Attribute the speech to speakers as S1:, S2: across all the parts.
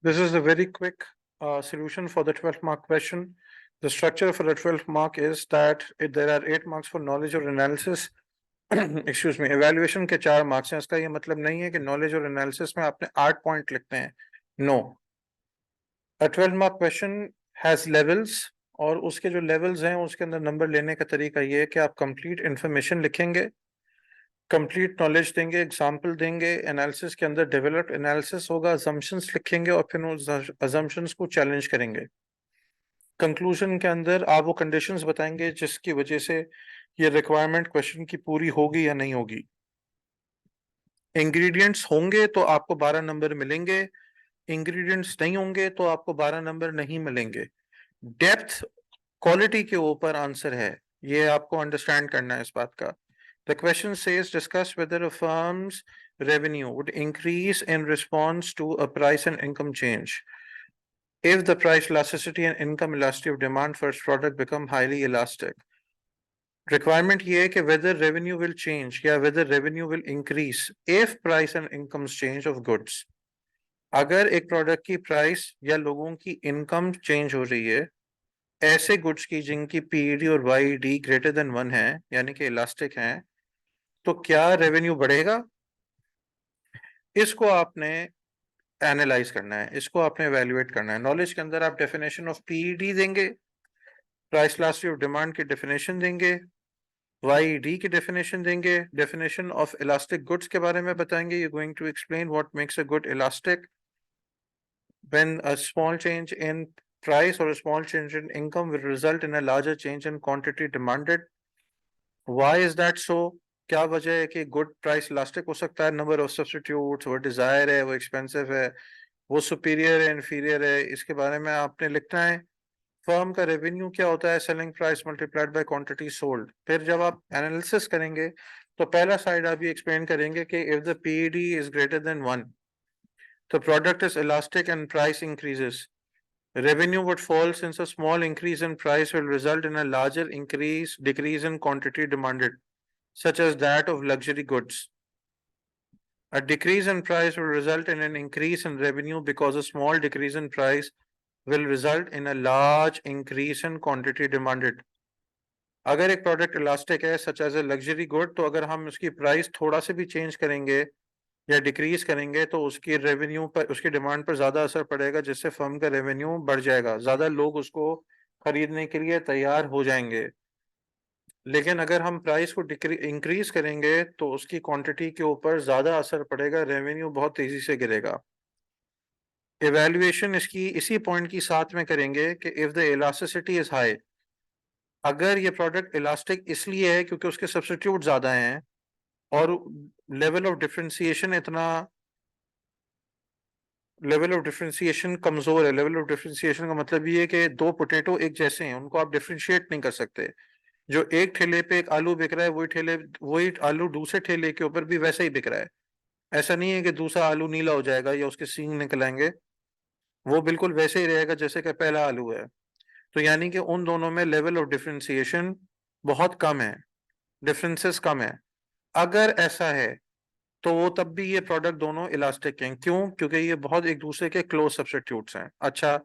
S1: This is a very quick solution for the 12th mark question. The structure for the 12th mark is that there are 8 marks for knowledge or analysis. Excuse me, evaluation के 4 marks हैं. इसका ये मतलब नहीं है कि knowledge और analysis में आपने 8 point लिखते हैं. No. A 12 mark question has levels और उसके जो levels हैं उसके अंदर नंबर लेने का तरीका ये है कि आप complete information लिखेंगे, कंप्लीट नॉलेज देंगे, एग्जाम्पल देंगे, एनालिसिस के अंदर डेवलप्ड एनालिसिस होगा, अजम्पशंस लिखेंगे और फिर उस अजम्पशंस को चैलेंज करेंगे. कंक्लूजन के अंदर आप वो कंडीशंस बताएंगे जिसकी वजह से ये रिक्वायरमेंट क्वेश्चन की पूरी होगी या नहीं होगी. इंग्रेडिएंट्स होंगे तो आपको 12 नंबर मिलेंगे, इंग्रेडिएंट्स नहीं होंगे तो आपको 12 नंबर नहीं मिलेंगे. डेप्थ क्वालिटी के ऊपर आंसर है, ये आपको अंडरस्टैंड करना है इस बात का. The question says discuss whether a firm's revenue would increase in response to a price and income change if the price elasticity and income elasticity of demand for its product become highly elastic. Requirement ये है कि whether revenue will change या whether revenue will increase if price and incomes change of goods. अगर एक product की price या लोगों की इनकम चेंज हो रही है ऐसे गुड्स की जिनकी पीईडी और वाईडी ग्रेटर देन 1 है यानी कि इलास्टिक हैं, तो क्या रेवेन्यू बढ़ेगा? इसको आपने एनालाइज करना है, इसको आपने एवेल्युएट करना है. नॉलेज के अंदर आप डेफिनेशन ऑफ पीईडी देंगे, प्राइस इलास्टिसिटी ऑफ डिमांड की डेफिनेशन देंगे, वाईडी की डेफिनेशन देंगे, डेफिनेशन ऑफ इलास्टिक गुड्स के बारे में बताएंगे. You going to explain what makes a good elastic, when a small change in price or a small change in income will result in a larger change in quantity demanded. Why is that so? क्या वजह है कि good price elastic हो सकता है? Number of substitutes, वो Dzire है, वो एक्सपेंसिव है, वो सुपीरियर है, इन्फीरियर है, इसके बारे में आपने लिखना है. फर्म का रेवेन्यू क्या होता है? Selling price multiplied by quantity sold. फिर जब आप एनालिसिस करेंगे तो पहला साइड आप ये एक्सप्लेन करेंगे कि if the PED is greater than 1 the product is elastic and price increases. Revenue would fall since a small increase in price will result in a larger decrease in quantity demanded, such as that of luxury goods. A decrease in price will result in an increase in revenue because a small decrease in price will result in a large increase in quantity demanded. अगर एक product elastic है such as a luxury good, तो अगर हम उसकी price थोड़ा से भी चेंज करेंगे या डिक्रीज करेंगे तो उसकी रेवेन्यू पर, उसकी डिमांड पर ज्यादा असर पड़ेगा, जिससे फर्म का रेवेन्यू बढ़ जाएगा, ज्यादा लोग उसको खरीदने के लिए तैयार हो जाएंगे. लेकिन अगर हम प्राइस को इंक्रीज करेंगे तो उसकी क्वांटिटी के ऊपर ज्यादा असर पड़ेगा, रेवेन्यू बहुत तेजी से गिरेगा. इवैल्यूएशन इसकी इसी पॉइंट की साथ में करेंगे कि if the elasticity is high, अगर ये प्रोडक्ट इलास्टिक इसलिए है क्योंकि उसके सब्स्टिट्यूट ज्यादा हैं और लेवल ऑफ डिफरेंशिएशन कमजोर है. लेवल ऑफ डिफरेंशिएशन का मतलब ये है कि दो पोटैटो एक जैसे हैं, उनको आप डिफरेंशिएट नहीं कर सकते. जो एक ठेले पे एक आलू बिक रहा है वही आलू दूसरे ठेले के ऊपर भी वैसा ही बिक रहा है. ऐसा नहीं है कि दूसरा आलू नीला हो जाएगा या उसके सींग निकल आएंगे, वो बिल्कुल वैसे ही रहेगा जैसे कि पहला आलू है. तो यानी कि उन दोनों में लेवल ऑफ डिफरेंशिएशन बहुत कम है, डिफरेंसेस कम है. अगर ऐसा है तो वो तब भी ये प्रोडक्ट दोनों इलास्टिक हैं. क्यों? क्योंकि ये बहुत एक दूसरे के क्लोज सब्स्टिट्यूट्स हैं. अच्छा,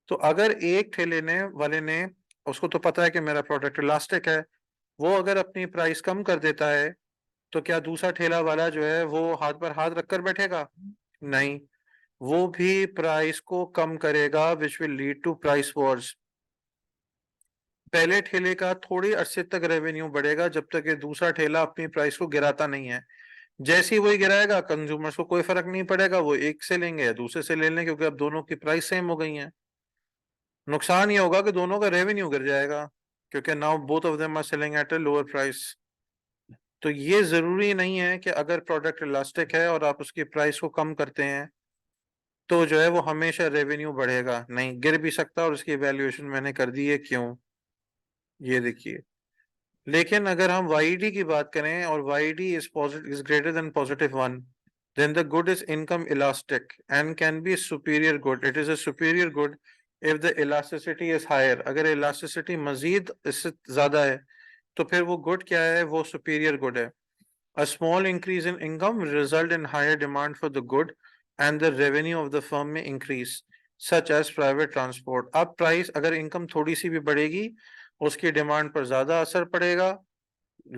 S1: तो अगर एक ठेले वाले ने, उसको तो पता है कि मेरा प्रोडक्ट इलास्टिक है, वो अगर अपनी प्राइस कम कर देता है तो क्या दूसरा ठेला वाला जो है वो हाथ पर हाथ रखकर बैठेगा? नहीं, वो भी प्राइस को कम करेगा, which will lead to price wars. पहले ठेले का थोड़ी अरसे तक रेवेन्यू बढ़ेगा जब तक ये दूसरा ठेला अपनी प्राइस को गिराता नहीं है. जैसे ही वही गिराएगा कंज्यूमर्स को कोई फर्क नहीं पड़ेगा, वो एक से लेंगे या दूसरे से ले लें, क्योंकि अब दोनों की प्राइस सेम हो गई है. नुकसान ये होगा कि दोनों का रेवेन्यू गिर जाएगा क्योंकि now both of them are selling at a lower price. तो ये जरूरी नहीं है कि अगर प्रोडक्ट इलास्टिक है और आप उसकी प्राइस को कम करते हैं तो जो है वो हमेशा रेवेन्यू बढ़ेगा. नहीं, गिर भी सकता है और उसकी वैल्यूएशन मैंने कर दी है. क्यों? ये देखिए. लेकिन अगर हम YED की बात करें और YED is greater than +1, then the good is income elastic and can be superior good. It is a superior good if the elasticity is higher. अगर elasticity मजीद इससे ज्यादा है तो फिर वो good क्या है? वो superior good है. A small increase in income will result in higher demand for the good and the revenue of the firm may increase, such as private transport. अब प्राइस अगर इनकम थोड़ी सी भी बढ़ेगी, उसकी डिमांड पर ज्यादा असर पड़ेगा,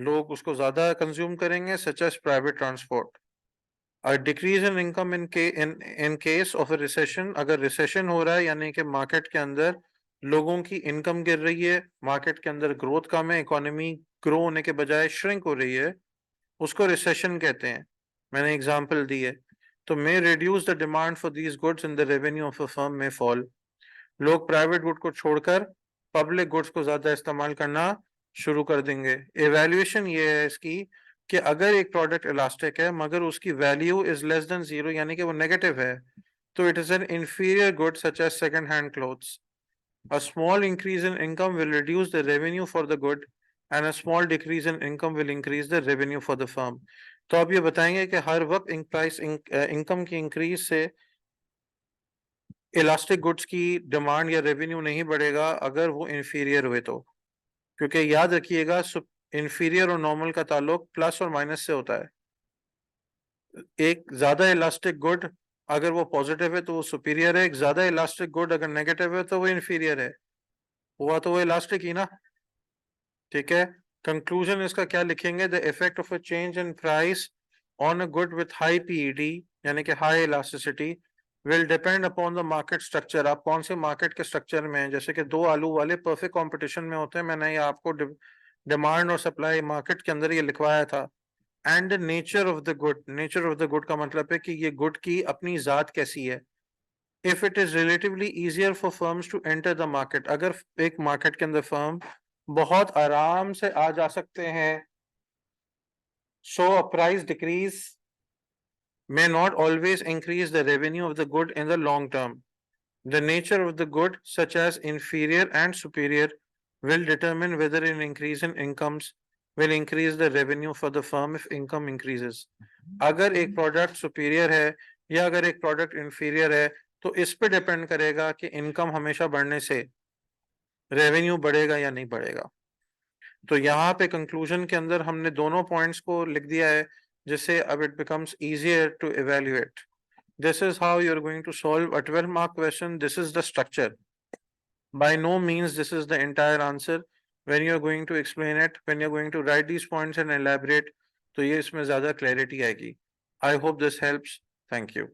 S1: लोग उसको ज्यादा कंज्यूम करेंगे, such as private transport. A decrease in income in case of a recession, अगर recession हो रहा है यानी कि मार्केट के अंदर लोगों की इनकम गिर रही है, मार्केट के अंदर ग्रोथ कम है, इकोनॉमी ग्रो होने के बजाय श्रिंक हो रही है, उसको रिसेशन कहते हैं। मैंने एग्जांपल दी है। तो मे reduce the demand for these goods in the revenue of a firm में फॉल। लोग प्राइवेट गुड को छोड़कर पब्लिक गुड्स को ज्यादा इस्तेमाल करना शुरू कर देंगे। इवैल्यूएशन ये है इसकी कि अगर एक प्रोडक्ट इलास्टिक है मगर उसकी value is less than zero यानी कि वो नेगेटिव है, तो it is an inferior good such as second hand clothes. A small increase in income will reduce the revenue for the good and a small decrease in income will increase the revenue for the firm. तो आप ये बताएंगे कि हर वक्त income की increase से elastic goods की demand या रेवेन्यू नहीं बढ़ेगा अगर वो इंफीरियर हुए तो, क्योंकि याद रखिएगा इंफीरियर और नॉर्मल का ताल्लुक प्लस और माइनस से होता है। एक ज्यादा इलास्टिक गुड अगर वो पॉजिटिव है तो वो सुपीरियर है, एक ज्यादा इलास्टिक गुड अगर नेगेटिव है तो वो इंफीरियर है। हुआ तो वो इलास्टिक ही ना, ठीक है। कंक्लूजन इसका क्या लिखेंगे? The effect of a change in price on a good with high PED यानी कि high elasticity will depend upon the market structure. आप कौन से मार्केट के स्ट्रक्चर में हैं? जैसे कि दो आलू वाले परफेक्ट कंपटीशन में होते हैं, मैंने ये आपको डिमांड और सप्लाई मार्केट के अंदर ये लिखवाया था। And nature of the good, nature of the good का मतलब है कि ये गुड की अपनी जात कैसी है। If it is relatively easier for firms to enter the market, अगर एक मार्केट के अंदर फर्म बहुत आराम से आ जा सकते हैं, so a price decrease may not always increase the revenue of the good in the long term. The nature of the good, such as inferior and superior, will determine whether an increase in incomes will increase the revenue for the firm if income increases. अगर एक product superior है या अगर एक product inferior है तो इस पे डिपेंड करेगा कि इनकम हमेशा बढ़ने से रेवेन्यू बढ़ेगा या नहीं बढ़ेगा। तो यहाँ पे कंक्लूजन के अंदर हमने दोनों पॉइंट्स को लिख दिया है, जिससे अब it becomes easier to evaluate. This is how you are going to solve a 12 mark question. This is the structure. By no means this is the entire answer. When you are going to explain it, when you are going to write these points and elaborate, तो ये इसमें ज्यादा clarity आएगी। I hope this helps. Thank you.